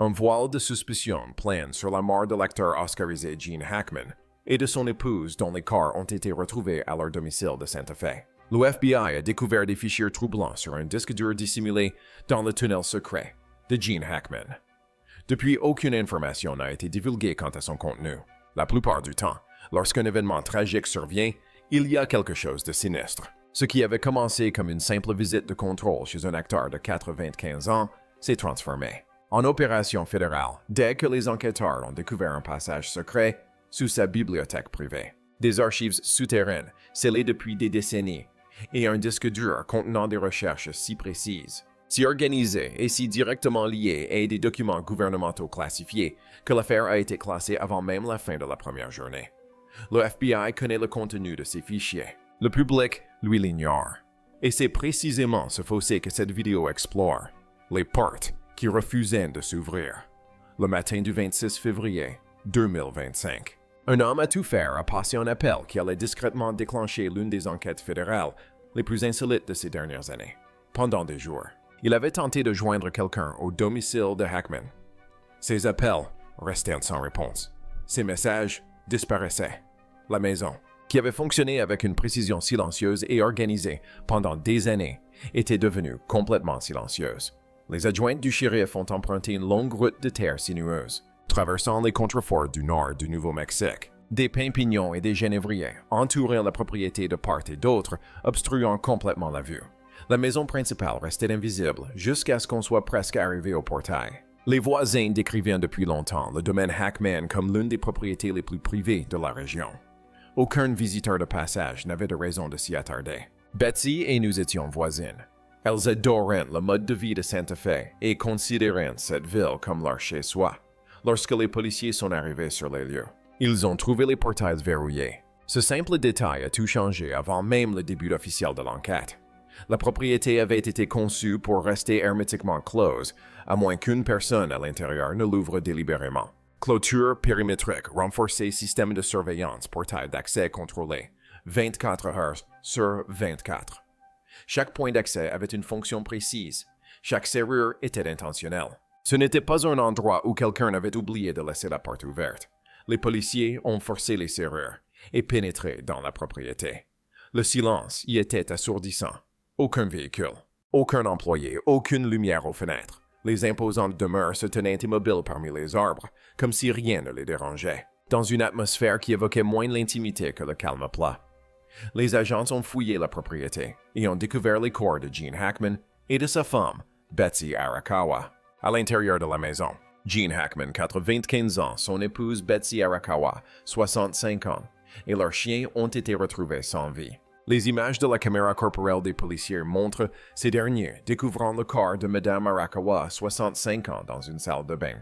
Un voile de suspicion plane sur la mort de l'acteur oscarisé Gene Hackman et de son épouse dont les corps ont été retrouvés à leur domicile de Santa Fe. Le FBI a découvert des fichiers troublants sur un disque dur dissimulé dans le tunnel secret de Gene Hackman. Depuis, aucune information n'a été divulguée quant à son contenu. La plupart du temps, lorsqu'un événement tragique survient, il y a quelque chose de sinistre. Ce qui avait commencé comme une simple visite de contrôle chez un acteur de 95 ans s'est transformé en opération fédérale dès que les enquêteurs ont découvert un passage secret sous sa bibliothèque privée. Des archives souterraines scellées depuis des décennies et un disque dur contenant des recherches si précises, si organisées et si directement liées à des documents gouvernementaux classifiés que l'affaire a été classée avant même la fin de la première journée. Le FBI connaît le contenu de ces fichiers. Le public, lui, l'ignore. Et c'est précisément ce fossé que cette vidéo explore. Les portes qui refusaient de s'ouvrir. Le matin du 26 février 2025. Un homme à tout faire a passé un appel qui allait discrètement déclencher l'une des enquêtes fédérales les plus insolites de ces dernières années. Pendant des jours, il avait tenté de joindre quelqu'un au domicile de Hackman. Ses appels restaient sans réponse. Ses messages disparaissaient. La maison, qui avait fonctionné avec une précision silencieuse et organisée pendant des années, était devenue complètement silencieuse. Les adjointes du shérif ont emprunté une longue route de terre sinueuse, traversant les contreforts du nord du Nouveau-Mexique. Des pins pignons et des genévriers entouraient la propriété de part et d'autre, obstruant complètement la vue. La maison principale restait invisible jusqu'à ce qu'on soit presque arrivé au portail. Les voisins décrivaient depuis longtemps le domaine Hackman comme l'une des propriétés les plus privées de la région. Aucun visiteur de passage n'avait de raison de s'y attarder. Betsy et nous étions voisines. Elles adoraient le mode de vie de Santa Fe et considéraient cette ville comme leur chez-soi. Lorsque les policiers sont arrivés sur les lieux, ils ont trouvé les portails verrouillés. Ce simple détail a tout changé avant même le début officiel de l'enquête. La propriété avait été conçue pour rester hermétiquement close, à moins qu'une personne à l'intérieur ne l'ouvre délibérément. Clôture périmétrique, renforcée système de surveillance, portail d'accès contrôlé, 24 heures sur 24. Chaque point d'accès avait une fonction précise. Chaque serrure était intentionnelle. Ce n'était pas un endroit où quelqu'un avait oublié de laisser la porte ouverte. Les policiers ont forcé les serrures et pénétré dans la propriété. Le silence y était assourdissant. Aucun véhicule, aucun employé, aucune lumière aux fenêtres. Les imposantes demeures se tenaient immobiles parmi les arbres, comme si rien ne les dérangeait, dans une atmosphère qui évoquait moins l'intimité que le calme plat. Les agents ont fouillé la propriété et ont découvert les corps de Gene Hackman et de sa femme, Betsy Arakawa, à l'intérieur de la maison. Gene Hackman, 95 ans, son épouse Betsy Arakawa, 65 ans, et leurs chiens ont été retrouvés sans vie. Les images de la caméra corporelle des policiers montrent ces derniers découvrant le corps de Mme Arakawa, 65 ans, dans une salle de bain.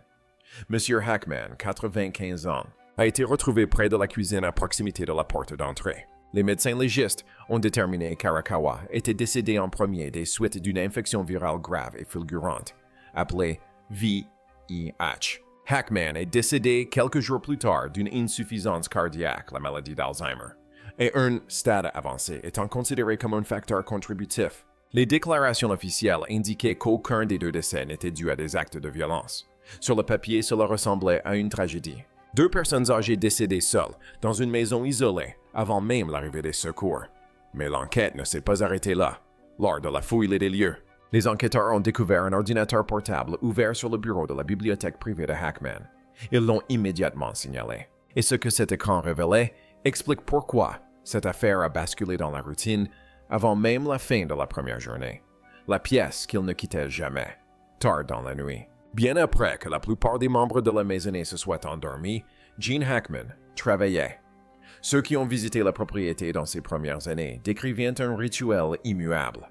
M. Hackman, 95 ans, a été retrouvé près de la cuisine à proximité de la porte d'entrée. Les médecins légistes ont déterminé qu'Arakawa était décédé en premier des suites d'une infection virale grave et fulgurante, appelée VIH. Hackman est décédé quelques jours plus tard d'une insuffisance cardiaque, la maladie d'Alzheimer, et un stade avancé étant considéré comme un facteur contributif. Les déclarations officielles indiquaient qu'aucun des deux décès n'était dû à des actes de violence. Sur le papier, cela ressemblait à une tragédie. 2 personnes âgées décédées seules, dans une maison isolée, avant même l'arrivée des secours. Mais l'enquête ne s'est pas arrêtée là. Lors de la fouille des lieux, les enquêteurs ont découvert un ordinateur portable ouvert sur le bureau de la bibliothèque privée de Hackman. Ils l'ont immédiatement signalé. Et ce que cet écran révélait explique pourquoi cette affaire a basculé dans la routine avant même la fin de la première journée. La pièce qu'il ne quittait jamais, tard dans la nuit. Bien après que la plupart des membres de la maisonnée se soient endormis, Gene Hackman travaillait. Ceux qui ont visité la propriété dans ses premières années décrivaient un rituel immuable.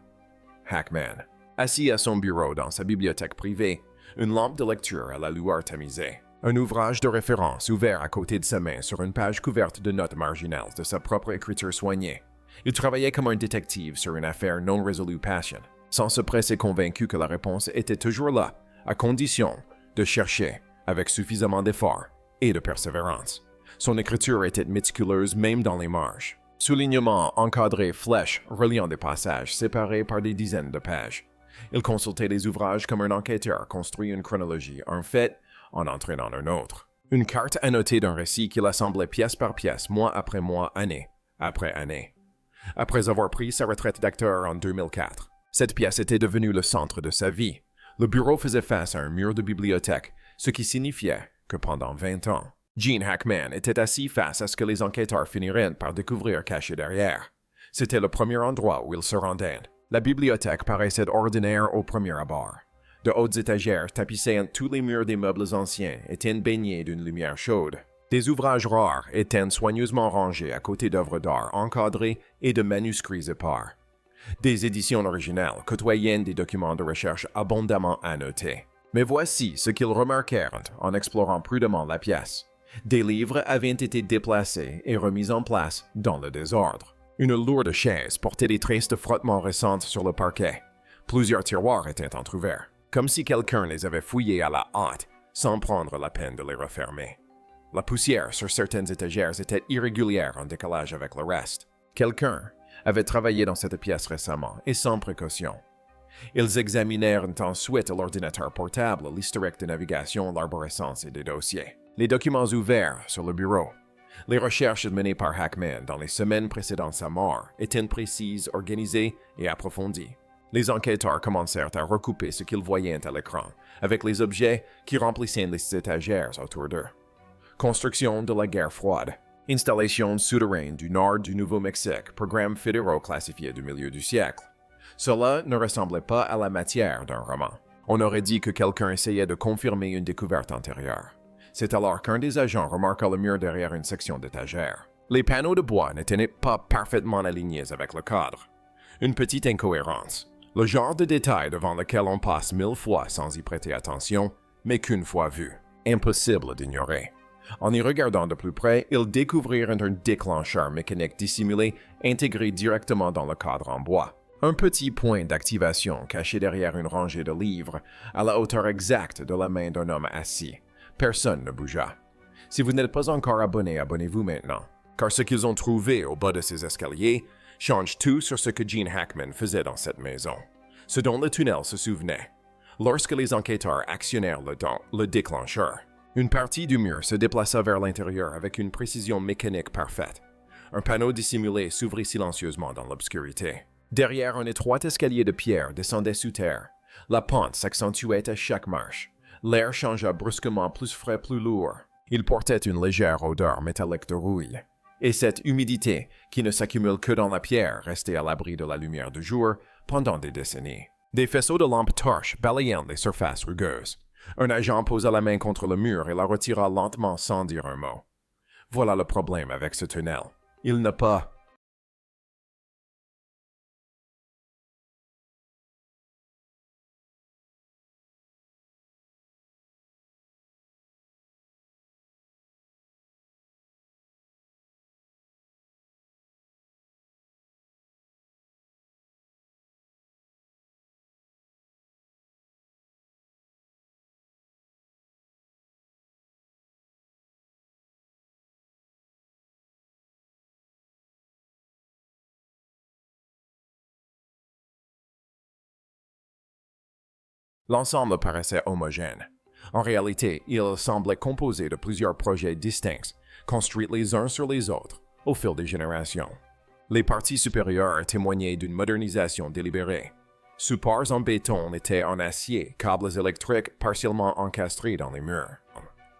Hackman, assis à son bureau dans sa bibliothèque privée, une lampe de lecture à la lueur tamisée, un ouvrage de référence ouvert à côté de sa main sur une page couverte de notes marginales de sa propre écriture soignée. Il travaillait comme un détective sur une affaire non résolue passion, sans se presser convaincu que la réponse était toujours là, à condition de chercher avec suffisamment d'effort et de persévérance. Son écriture était méticuleuse même dans les marges. Soulignements encadrés, flèches reliant des passages séparés par des dizaines de pages. Il consultait les ouvrages comme un enquêteur construit une chronologie, un fait, en entraînant un autre. Une carte annotée d'un récit qu'il assemblait pièce par pièce, mois après mois, année après année. Après avoir pris sa retraite d'acteur en 2004, cette pièce était devenue le centre de sa vie. Le bureau faisait face à un mur de bibliothèque, ce qui signifiait que pendant 20 ans, Gene Hackman était assis face à ce que les enquêteurs finiraient par découvrir caché derrière. C'était le premier endroit où il se rendait. La bibliothèque paraissait ordinaire au premier abord. De hautes étagères tapissées entre tous les murs des meubles anciens étaient baignés d'une lumière chaude. Des ouvrages rares étaient soigneusement rangés à côté d'œuvres d'art encadrées et de manuscrits épars. Des éditions originales côtoyaient des documents de recherche abondamment annotés. Mais voici ce qu'ils remarquèrent en explorant prudemment la pièce. Des livres avaient été déplacés et remis en place dans le désordre. Une lourde chaise portait des traces de frottement récentes sur le parquet. Plusieurs tiroirs étaient entrouverts, comme si quelqu'un les avait fouillés à la hâte, sans prendre la peine de les refermer. La poussière sur certaines étagères était irrégulière en décalage avec le reste. Quelqu'un avait travaillé dans cette pièce récemment et sans précaution. Ils examinèrent ensuite l'ordinateur portable, l'historique de navigation, l'arborescence et des dossiers. Les documents ouverts sur le bureau. Les recherches menées par Hackman dans les semaines précédant sa mort étaient précises, organisées et approfondies. Les enquêteurs commencèrent à recouper ce qu'ils voyaient à l'écran, avec les objets qui remplissaient les étagères autour d'eux. Construction de la guerre froide. Installation souterraine du nord du Nouveau-Mexique, programme fédéraux classifié du milieu du siècle. Cela ne ressemblait pas à la matière d'un roman. On aurait dit que quelqu'un essayait de confirmer une découverte antérieure. C'est alors qu'un des agents remarqua le mur derrière une section d'étagère. Les panneaux de bois n'étaient pas parfaitement alignés avec le cadre. Une petite incohérence. Le genre de détail devant lequel on passe 1000 fois sans y prêter attention, mais qu'une fois vu. Impossible d'ignorer. En y regardant de plus près, ils découvrirent un déclencheur mécanique dissimulé intégré directement dans le cadre en bois. Un petit point d'activation caché derrière une rangée de livres, à la hauteur exacte de la main d'un homme assis. Personne ne bougea. Si vous n'êtes pas encore abonné, abonnez-vous maintenant, car ce qu'ils ont trouvé au bas de ces escaliers change tout sur ce que Gene Hackman faisait dans cette maison, ce dont le tunnel se souvenait. Lorsque les enquêteurs actionnèrent le déclencheur, une partie du mur se déplaça vers l'intérieur avec une précision mécanique parfaite. Un panneau dissimulé s'ouvrit silencieusement dans l'obscurité. Derrière un étroit escalier de pierre descendait sous terre. La pente s'accentuait à chaque marche. L'air changea brusquement plus frais, plus lourd. Il portait une légère odeur métallique de rouille. Et cette humidité, qui ne s'accumule que dans la pierre, restait à l'abri de la lumière du jour pendant des décennies. Des faisceaux de lampes torches balayaient les surfaces rugueuses. Un agent posa la main contre le mur et la retira lentement sans dire un mot. Voilà le problème avec ce tunnel. Il n'a pas... L'ensemble paraissait homogène. En réalité, il semblait composé de plusieurs projets distincts, construits les uns sur les autres, au fil des générations. Les parties supérieures témoignaient d'une modernisation délibérée. Supports en béton étaient en acier, câbles électriques partiellement encastrés dans les murs,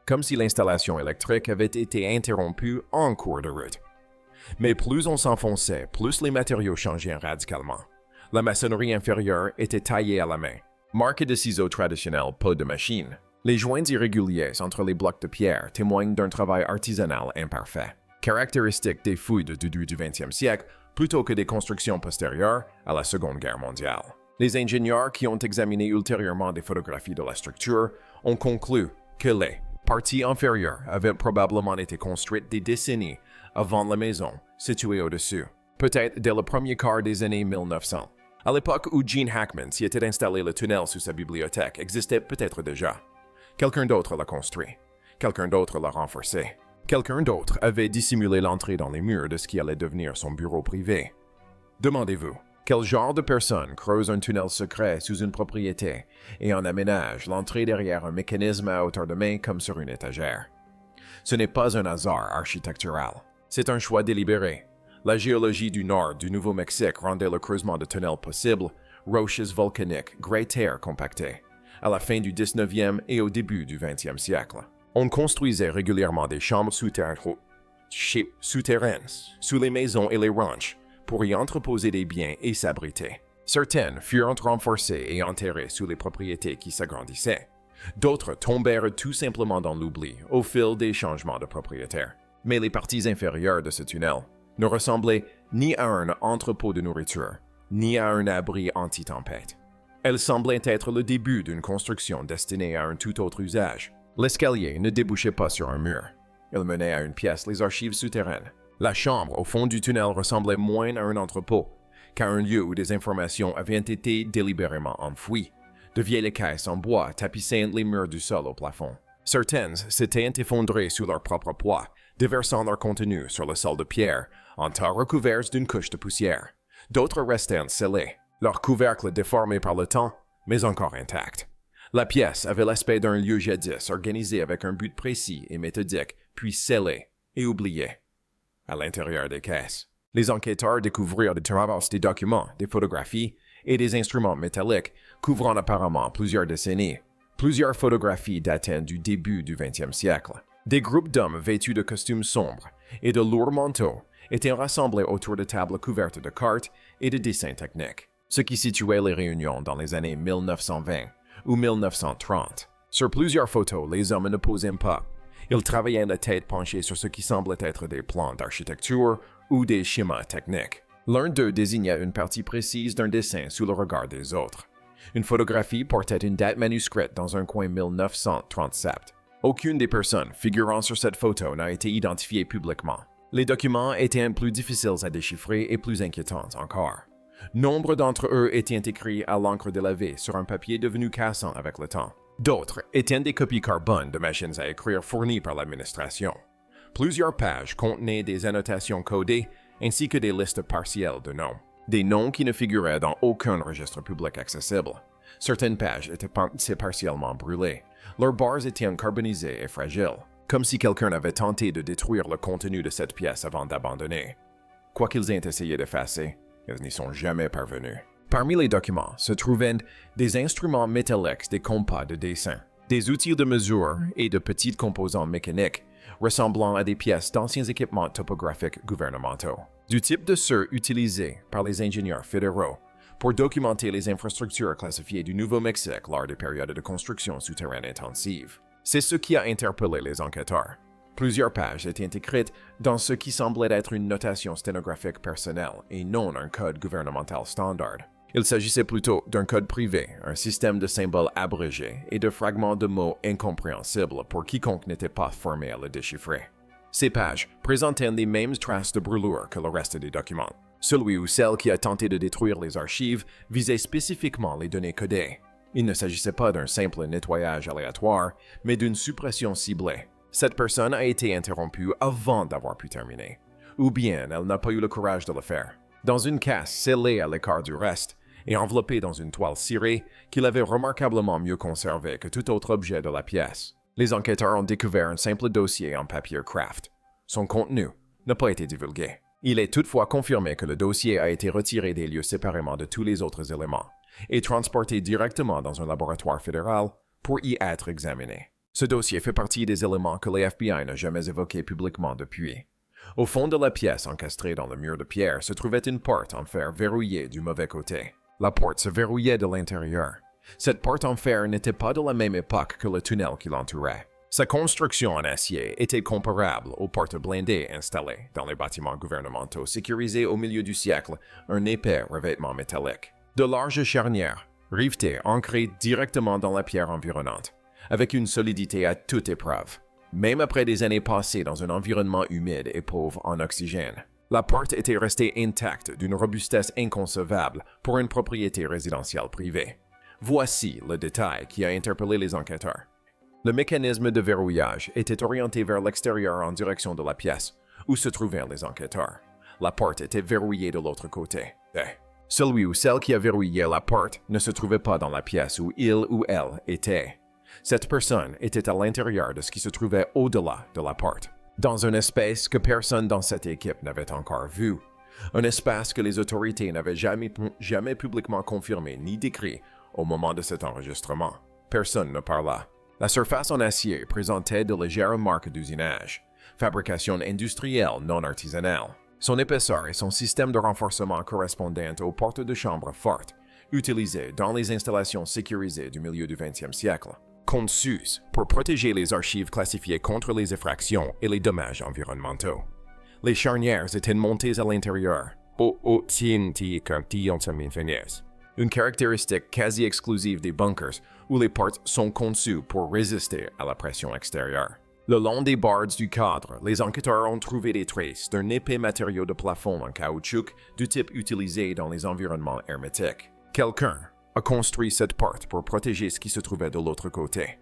comme si l'installation électrique avait été interrompue en cours de route. Mais plus on s'enfonçait, plus les matériaux changeaient radicalement. La maçonnerie inférieure était taillée à la main. Marque de ciseaux traditionnels, pas de machine. Les joints irréguliers entre les blocs de pierre témoignent d'un travail artisanal imparfait, caractéristique des fouilles du début du 20e siècle plutôt que des constructions postérieures à la Seconde Guerre mondiale. Les ingénieurs qui ont examiné ultérieurement des photographies de la structure ont conclu que les parties inférieures avaient probablement été construites des décennies avant la maison située au-dessus, peut-être dès le premier quart des années 1900. À l'époque où Gene Hackman s'y était installé, le tunnel sous sa bibliothèque existait peut-être déjà. Quelqu'un d'autre l'a construit. Quelqu'un d'autre l'a renforcé. Quelqu'un d'autre avait dissimulé l'entrée dans les murs de ce qui allait devenir son bureau privé. Demandez-vous, Quel genre de personne creuse un tunnel secret sous une propriété et en aménage l'entrée derrière un mécanisme à hauteur de main comme sur une étagère? Ce n'est pas un hasard architectural. C'est un choix délibéré. La géologie du nord du Nouveau-Mexique rendait le creusement de tunnels possible, roches volcaniques, grès terre compactées, à la fin du 19e et au début du 20e siècle. On construisait régulièrement des chambres souterraines sous les maisons et les ranchs pour y entreposer des biens et s'abriter. Certaines furent renforcées et enterrées sous les propriétés qui s'agrandissaient. D'autres tombèrent tout simplement dans l'oubli au fil des changements de propriétaires. Mais les parties inférieures de ce tunnel ne ressemblaient ni à un entrepôt de nourriture, ni à un abri anti-tempête. Elles semblaient être le début d'une construction destinée à un tout autre usage. L'escalier ne débouchait pas sur un mur. Il menait à une pièce les archives souterraines. La chambre au fond du tunnel ressemblait moins à un entrepôt qu'à un lieu où des informations avaient été délibérément enfouies. De vieilles caisses en bois tapissaient les murs du sol au plafond. Certaines s'étaient effondrées sous leur propre poids, déversant leur contenu sur le sol de pierre, en tas recouverts d'une couche de poussière. D'autres restaient scellées, leur couvercle déformé par le temps, mais encore intact. La pièce avait l'aspect d'un lieu jadis organisé avec un but précis et méthodique, puis scellé et oublié. À l'intérieur des caisses, les enquêteurs découvrirent des traces, des documents, des photographies et des instruments métalliques couvrant apparemment plusieurs décennies. Plusieurs photographies datant du début du 20e siècle. Des groupes d'hommes vêtus de costumes sombres et de lourds manteaux étaient rassemblés autour de tables couvertes de cartes et de dessins techniques, ce qui situait les réunions dans les années 1920 ou 1930. Sur plusieurs photos, les hommes ne posaient pas. Ils travaillaient la tête penchée sur ce qui semblait être des plans d'architecture ou des schémas techniques. L'un d'eux désignait une partie précise d'un dessin sous le regard des autres. Une photographie portait une date manuscrite dans un coin 1937. Aucune des personnes figurant sur cette photo n'a été identifiée publiquement. Les documents étaient plus difficiles à déchiffrer et plus inquiétants encore. Nombre d'entre eux étaient écrits à l'encre délavée sur un papier devenu cassant avec le temps. D'autres étaient des copies carbone de machines à écrire fournies par l'administration. Plusieurs pages contenaient des annotations codées ainsi que des listes partielles de noms. Des noms qui ne figuraient dans aucun registre public accessible. Certaines pages étaient partiellement brûlées. Leurs barres étaient carbonisées et fragiles, comme si quelqu'un avait tenté de détruire le contenu de cette pièce avant d'abandonner. Quoi qu'ils aient essayé d'effacer, ils n'y sont jamais parvenus. Parmi les documents se trouvaient des instruments métalliques, des compas de dessin, des outils de mesure et de petits composants mécaniques ressemblant à des pièces d'anciens équipements topographiques gouvernementaux, du type de ceux utilisés par les ingénieurs fédéraux pour documenter les infrastructures classifiées du Nouveau-Mexique lors des périodes de construction souterraine intensive. C'est ce qui a interpellé les enquêteurs. Plusieurs pages étaient écrites dans ce qui semblait être une notation sténographique personnelle et non un code gouvernemental standard. Il s'agissait plutôt d'un code privé, un système de symboles abrégés et de fragments de mots incompréhensibles pour quiconque n'était pas formé à le déchiffrer. Ces pages présentaient les mêmes traces de brûlure que le reste des documents. Celui ou celle qui a tenté de détruire les archives visait spécifiquement les données codées. Il ne s'agissait pas d'un simple nettoyage aléatoire, mais d'une suppression ciblée. Cette personne a été interrompue avant d'avoir pu terminer, ou bien elle n'a pas eu le courage de le faire. Dans une caisse scellée à l'écart du reste et enveloppée dans une toile cirée qu'il avait remarquablement mieux conservée que tout autre objet de la pièce, les enquêteurs ont découvert un simple dossier en papier craft. Son contenu n'a pas été divulgué. Il est toutefois confirmé que le dossier a été retiré des lieux séparément de tous les autres éléments et transporté directement dans un laboratoire fédéral pour y être examiné. Ce dossier fait partie des éléments que les FBI n'a jamais évoqués publiquement depuis. Au fond de la pièce encastrée dans le mur de pierre se trouvait une porte en fer verrouillée du mauvais côté. La porte se verrouillait de l'intérieur. Cette porte en fer n'était pas de la même époque que le tunnel qui l'entourait. Sa construction en acier était comparable aux portes blindées installées dans les bâtiments gouvernementaux sécurisés au milieu du siècle, un épais revêtement métallique. De larges charnières, rivetées, ancrées directement dans la pierre environnante, avec une solidité à toute épreuve, même après des années passées dans un environnement humide et pauvre en oxygène. La porte était restée intacte d'une robustesse inconcevable pour une propriété résidentielle privée. Voici le détail qui a interpellé les enquêteurs. Le mécanisme de verrouillage était orienté vers l'extérieur en direction de la pièce où se trouvaient les enquêteurs. La porte était verrouillée de l'autre côté. Celui ou celle qui a verrouillé la porte ne se trouvait pas dans la pièce où il ou elle était. Cette personne était à l'intérieur de ce qui se trouvait au-delà de la porte, dans un espace que personne dans cette équipe n'avait encore vu. Un espace que les autorités n'avaient jamais publiquement confirmé ni décrit au moment de cet enregistrement. Personne ne parla. La surface en acier présentait de légères marques d'usinage, fabrication industrielle non artisanale. Son épaisseur et son système de renforcement correspondaient aux portes de chambre fortes, utilisées dans les installations sécurisées du milieu du 20e siècle, conçues pour protéger les archives classifiées contre les effractions et les dommages environnementaux. Les charnières étaient montées à l'intérieur, une caractéristique quasi exclusive des bunkers où les portes sont conçues pour résister à la pression extérieure. Le long des barres du cadre, les enquêteurs ont trouvé des traces d'un épais matériau de plafond en caoutchouc du type utilisé dans les environnements hermétiques. Quelqu'un a construit cette porte pour protéger ce qui se trouvait de l'autre côté.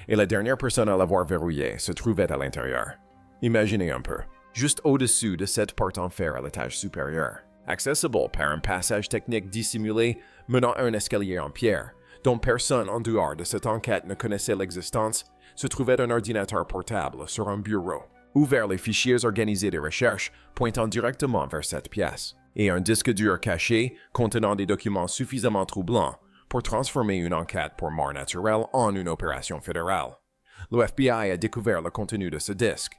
Et la dernière personne à l'avoir verrouillée se trouvait à l'intérieur. Imaginez un peu, juste au-dessus de cette porte en fer à l'étage supérieur, accessible par un passage technique dissimulé menant à un escalier en pierre, dont personne en dehors de cette enquête ne connaissait l'existence, se trouvait un ordinateur portable sur un bureau, ouvert les fichiers organisés de recherche pointant directement vers cette pièce, et un disque dur caché contenant des documents suffisamment troublants pour transformer une enquête pour mort naturelle en une opération fédérale. Le FBI a découvert le contenu de ce disque.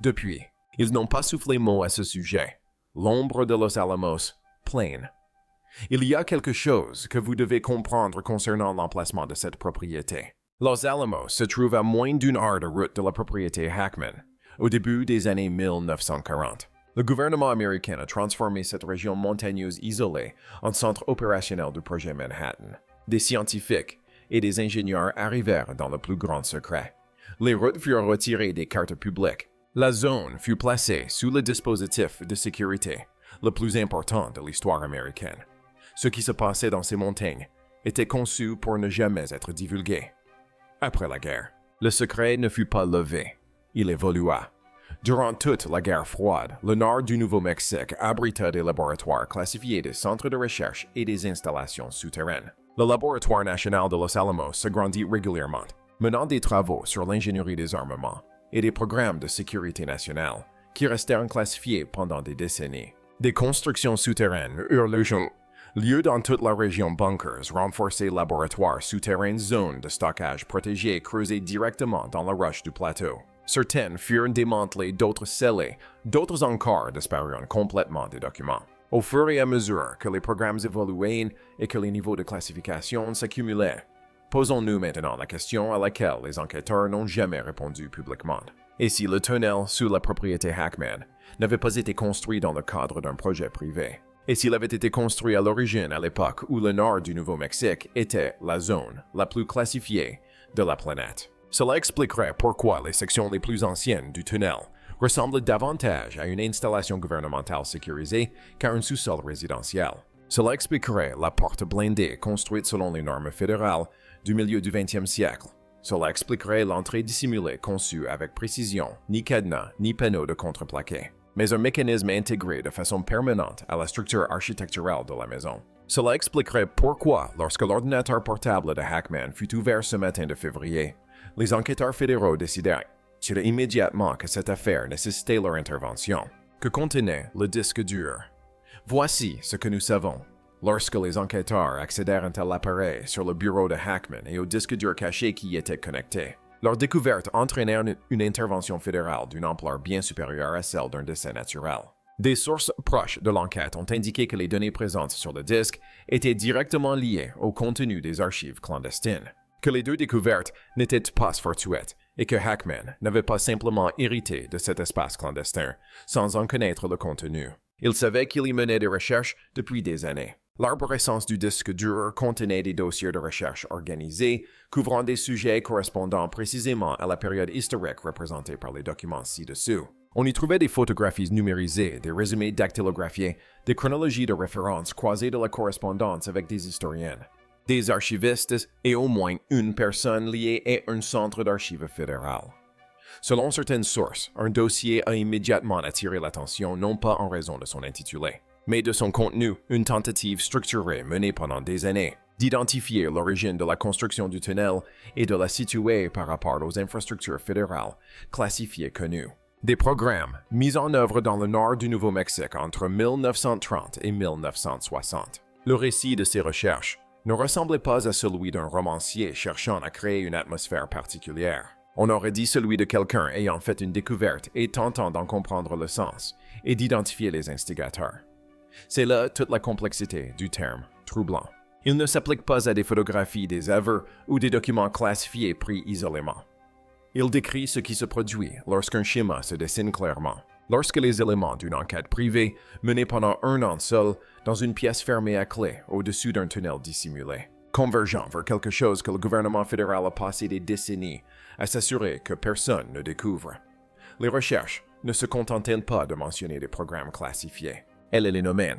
Depuis, ils n'ont pas soufflé mot à ce sujet. L'ombre de Los Alamos plane. Il y a quelque chose que vous devez comprendre concernant l'emplacement de cette propriété. Los Alamos se trouve à moins d'une heure de route de la propriété Hackman, au début des années 1940. Le gouvernement américain a transformé cette région montagneuse isolée en centre opérationnel du projet Manhattan. Des scientifiques et des ingénieurs arrivèrent dans le plus grand secret. Les routes furent retirées des cartes publiques. La zone fut placée sous le dispositif de sécurité le plus important de l'histoire américaine. Ce qui se passait dans ces montagnes était conçu pour ne jamais être divulgué. Après la guerre, le secret ne fut pas levé, il évolua. Durant toute la guerre froide, le nord du Nouveau-Mexique abrita des laboratoires classifiés des centres de recherche et des installations souterraines. Le laboratoire national de Los Alamos s'agrandit régulièrement, menant des travaux sur l'ingénierie des armements et des programmes de sécurité nationale qui restèrent classifiés pendant des décennies. Des constructions souterraines eurent lieu dans toute la région bunkers, renforcés laboratoires souterrains, zones de stockage protégées creusées directement dans la roche du plateau. Certaines furent démantelées, d'autres scellées, d'autres encore disparurent complètement des documents. Au fur et à mesure que les programmes évoluaient et que les niveaux de classification s'accumulaient, posons-nous maintenant la question à laquelle les enquêteurs n'ont jamais répondu publiquement. Et si le tunnel sous la propriété Hackman n'avait pas été construit dans le cadre d'un projet privé? Et s'il avait été construit à l'origine à l'époque où le nord du Nouveau-Mexique était la zone la plus classifiée de la planète? Cela expliquerait pourquoi les sections les plus anciennes du tunnel ressemblent davantage à une installation gouvernementale sécurisée qu'à un sous-sol résidentiel. Cela expliquerait la porte blindée construite selon les normes fédérales du milieu du 20e siècle. Cela expliquerait l'entrée dissimulée conçue avec précision, ni cadenas, ni panneaux de contreplaqué, mais un mécanisme intégré de façon permanente à la structure architecturale de la maison. Cela expliquerait pourquoi, lorsque l'ordinateur portable de Hackman fut ouvert ce matin de février, les enquêteurs fédéraux décidèrent immédiatement que cette affaire nécessitait leur intervention. Que contenait le disque dur? Voici ce que nous savons. Lorsque les enquêteurs accédèrent à l'appareil sur le bureau de Hackman et au disque dur caché qui y était connecté, leur découverte entraînèrent une intervention fédérale d'une ampleur bien supérieure à celle d'un décès naturel. Des sources proches de l'enquête ont indiqué que les données présentes sur le disque étaient directement liées au contenu des archives clandestines, que les deux découvertes n'étaient pas fortuites et que Hackman n'avait pas simplement hérité de cet espace clandestin sans en connaître le contenu. Il savait qu'il y menait des recherches depuis des années. L'arborescence du disque dur contenait des dossiers de recherche organisés, couvrant des sujets correspondant précisément à la période historique représentée par les documents ci-dessous. On y trouvait des photographies numérisées, des résumés dactylographiés, des chronologies de référence croisées de la correspondance avec des historiennes, des archivistes et au moins une personne liée à un centre d'archives fédéral. Selon certaines sources, un dossier a immédiatement attiré l'attention non pas en raison de son intitulé, mais de son contenu, une tentative structurée menée pendant des années d'identifier l'origine de la construction du tunnel et de la situer par rapport aux infrastructures fédérales classifiées connues. Des programmes mis en œuvre dans le nord du Nouveau-Mexique entre 1930 et 1960. Le récit de ces recherches ne ressemblait pas à celui d'un romancier cherchant à créer une atmosphère particulière. On aurait dit celui de quelqu'un ayant fait une découverte et tentant d'en comprendre le sens et d'identifier les instigateurs. C'est là toute la complexité du terme « troublant ». Il ne s'applique pas à des photographies, des aveux ou des documents classifiés pris isolément. Il décrit ce qui se produit lorsqu'un schéma se dessine clairement, lorsque les éléments d'une enquête privée menée pendant un an seul dans une pièce fermée à clé au-dessus d'un tunnel dissimulé, convergent vers quelque chose que le gouvernement fédéral a passé des décennies à s'assurer que personne ne découvre. Les recherches ne se contentaient pas de mentionner des programmes classifiés. Elle les nommaient.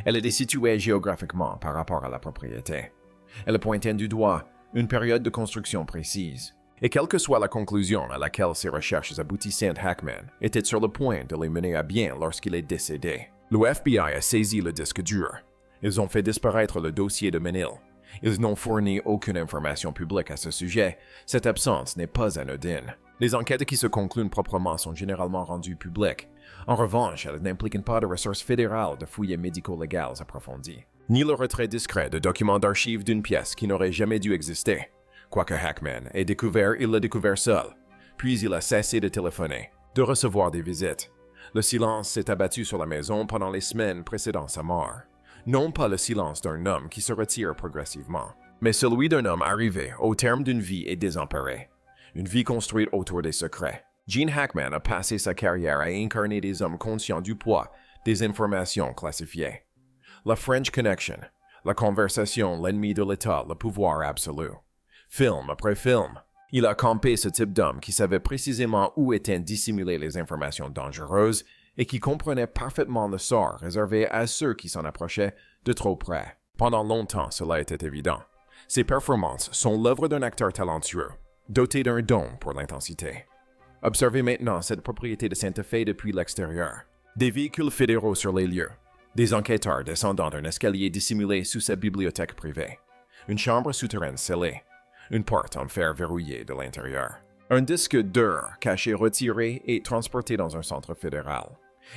Elle les situait géographiquement par rapport à la propriété. Elle pointait du doigt une période de construction précise. Et quelle que soit la conclusion à laquelle ces recherches aboutissaient, Hackman était sur le point de les mener à bien lorsqu'il est décédé. Le FBI a saisi le disque dur. Ils ont fait disparaître le dossier de Menil. Ils n'ont fourni aucune information publique à ce sujet. Cette absence n'est pas anodine. Les enquêtes qui se concluent proprement sont généralement rendues publiques. En revanche, elles n'impliquent pas de ressources fédérales de fouilles médico-légales approfondies, ni le retrait discret de documents d'archives d'une pièce qui n'aurait jamais dû exister. Quoique Hackman ait découvert, il l'a découvert seul. Puis il a cessé de téléphoner, de recevoir des visites. Le silence s'est abattu sur la maison pendant les semaines précédant sa mort. Non pas le silence d'un homme qui se retire progressivement, mais celui d'un homme arrivé au terme d'une vie et désemparé. Une vie construite autour des secrets. Gene Hackman a passé sa carrière à incarner des hommes conscients du poids des informations classifiées. La French Connection, la conversation, l'ennemi de l'État, le pouvoir absolu. Film après film, il a campé ce type d'homme qui savait précisément où étaient dissimulées les informations dangereuses et qui comprenait parfaitement le sort réservé à ceux qui s'en approchaient de trop près. Pendant longtemps, cela était évident. Ses performances sont l'œuvre d'un acteur talentueux, doté d'un don pour l'intensité. Observez maintenant cette propriété de Santa Fe depuis l'extérieur. Des véhicules fédéraux sur les lieux. Des enquêteurs descendant d'un escalier dissimulé sous sa bibliothèque privée. Une chambre souterraine scellée. Une porte en fer verrouillée de l'intérieur. Un disque dur caché retiré et transporté dans un centre fédéral.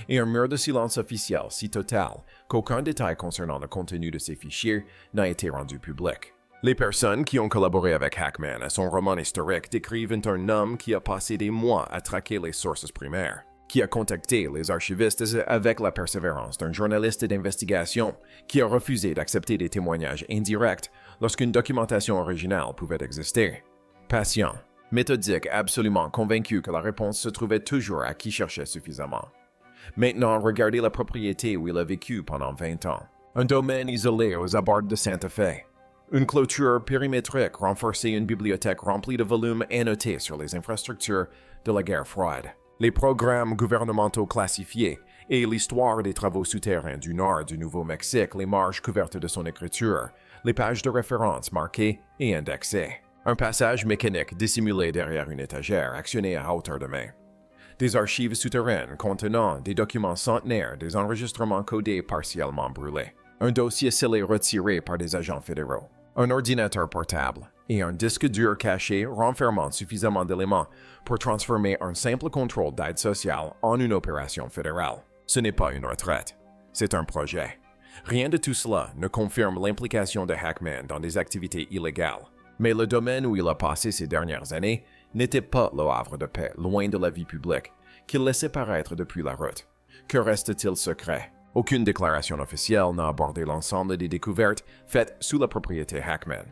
Et un mur de silence officiel si total qu'aucun détail concernant le contenu de ces fichiers n'a été rendu public. Les personnes qui ont collaboré avec Hackman à son roman historique décrivent un homme qui a passé des mois à traquer les sources primaires, qui a contacté les archivistes avec la persévérance d'un journaliste d'investigation, qui a refusé d'accepter des témoignages indirects lorsqu'une documentation originale pouvait exister. Patient, méthodique, absolument convaincu que la réponse se trouvait toujours à qui cherchait suffisamment. Maintenant, regardez la propriété où il a vécu pendant 20 ans. Un domaine isolé aux abords de Santa Fe. Une clôture périmétrique renforcée, une bibliothèque remplie de volumes annotés sur les infrastructures de la guerre froide, les programmes gouvernementaux classifiés et l'histoire des travaux souterrains du nord du Nouveau-Mexique, les marges couvertes de son écriture, les pages de référence marquées et indexées. Un passage mécanique dissimulé derrière une étagère actionnée à hauteur de main. Des archives souterraines contenant des documents centenaires, des enregistrements codés partiellement brûlés. Un dossier scellé retiré par des agents fédéraux. Un ordinateur portable et un disque dur caché renfermant suffisamment d'éléments pour transformer un simple contrôle d'aide sociale en une opération fédérale. Ce n'est pas une retraite, c'est un projet. Rien de tout cela ne confirme l'implication de Hackman dans des activités illégales. Mais le domaine où il a passé ces dernières années n'était pas le havre de paix, loin de la vie publique, qu'il laissait paraître depuis la route. Que reste-t-il secret? Aucune déclaration officielle n'a abordé l'ensemble des découvertes faites sous la propriété Hackman.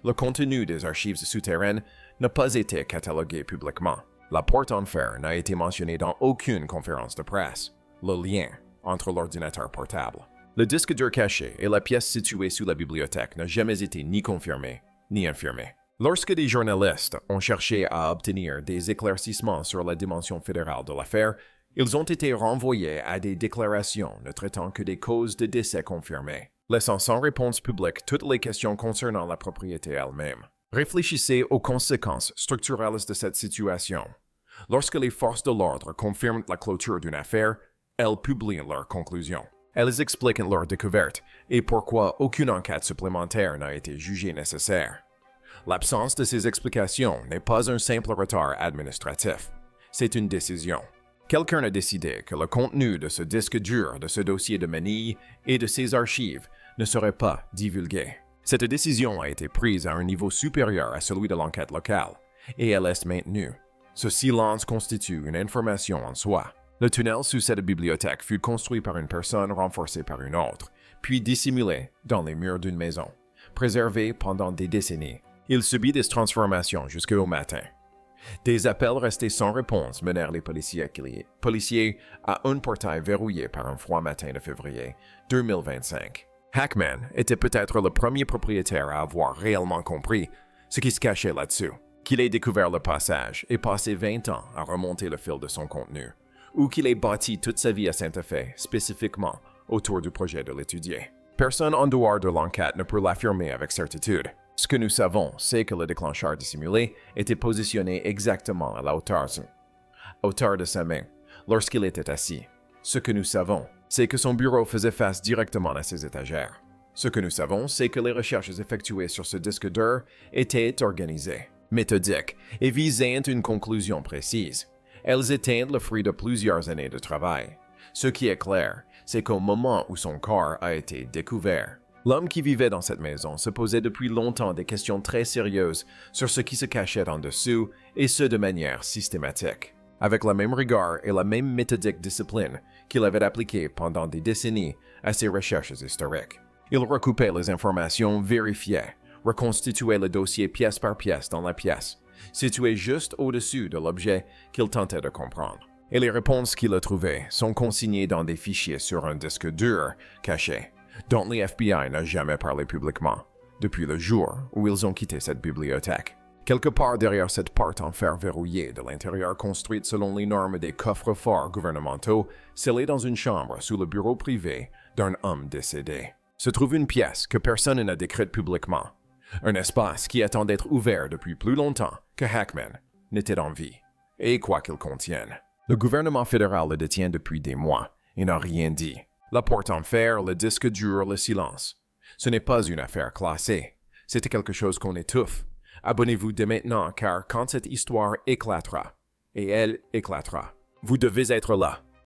Le contenu des archives souterraines n'a pas été catalogué publiquement. La porte en fer n'a été mentionnée dans aucune conférence de presse. Le lien entre l'ordinateur portable, le disque dur caché et la pièce située sous la bibliothèque n'a jamais été ni confirmé ni infirmé. Lorsque des journalistes ont cherché à obtenir des éclaircissements sur la dimension fédérale de l'affaire, ils ont été renvoyés à des déclarations ne traitant que des causes de décès confirmées, laissant sans réponse publique toutes les questions concernant la propriété elle-même. Réfléchissez aux conséquences structurelles de cette situation. Lorsque les forces de l'ordre confirment la clôture d'une affaire, elles publient leurs conclusions. Elles expliquent leur découverte et pourquoi aucune enquête supplémentaire n'a été jugée nécessaire. L'absence de ces explications n'est pas un simple retard administratif, c'est une décision. Quelqu'un a décidé que le contenu de ce disque dur de ce dossier de Manille et de ses archives ne serait pas divulgué. Cette décision a été prise à un niveau supérieur à celui de l'enquête locale, et elle est maintenue. Ce silence constitue une information en soi. Le tunnel sous cette bibliothèque fut construit par une personne renforcée par une autre, puis dissimulé dans les murs d'une maison. Préservé pendant des décennies, il subit des transformations jusqu'au matin. Des appels restés sans réponse menèrent les policiers à un portail verrouillé par un froid matin de février 2025. Hackman était peut-être le premier propriétaire à avoir réellement compris ce qui se cachait là-dessous, qu'il ait découvert le passage et passé 20 ans à remonter le fil de son contenu, ou qu'il ait bâti toute sa vie à Santa Fe spécifiquement autour du projet de l'étudier. Personne en dehors de l'enquête ne peut l'affirmer avec certitude. Ce que nous savons, c'est que le déclencheur dissimulé était positionné exactement à la hauteur de sa main lorsqu'il était assis. Ce que nous savons, c'est que son bureau faisait face directement à ses étagères. Ce que nous savons, c'est que les recherches effectuées sur ce disque dur étaient organisées, méthodiques et visaient une conclusion précise. Elles étaient le fruit de plusieurs années de travail. Ce qui est clair, c'est qu'au moment où son corps a été découvert, l'homme qui vivait dans cette maison se posait depuis longtemps des questions très sérieuses sur ce qui se cachait en dessous, et ce de manière systématique. Avec la même rigueur et la même méthodique discipline qu'il avait appliquée pendant des décennies à ses recherches historiques. Il recoupait les informations, vérifiait, reconstituait le dossier pièce par pièce dans la pièce, située juste au-dessus de l'objet qu'il tentait de comprendre. Et les réponses qu'il a trouvées sont consignées dans des fichiers sur un disque dur caché, dont les FBI n'a jamais parlé publiquement, depuis le jour où ils ont quitté cette bibliothèque. Quelque part derrière cette porte en fer verrouillée de l'intérieur construite selon les normes des coffres-forts gouvernementaux, scellée dans une chambre sous le bureau privé d'un homme décédé, se trouve une pièce que personne n'a décrite publiquement. Un espace qui attend d'être ouvert depuis plus longtemps que Hackman n'était en vie, et quoi qu'il contienne. Le gouvernement fédéral le détient depuis des mois et n'a rien dit. La porte en fer, le disque dur, le silence. Ce n'est pas une affaire classée. C'était quelque chose qu'on étouffe. Abonnez-vous dès maintenant car quand cette histoire éclatera, et elle éclatera, vous devez être là.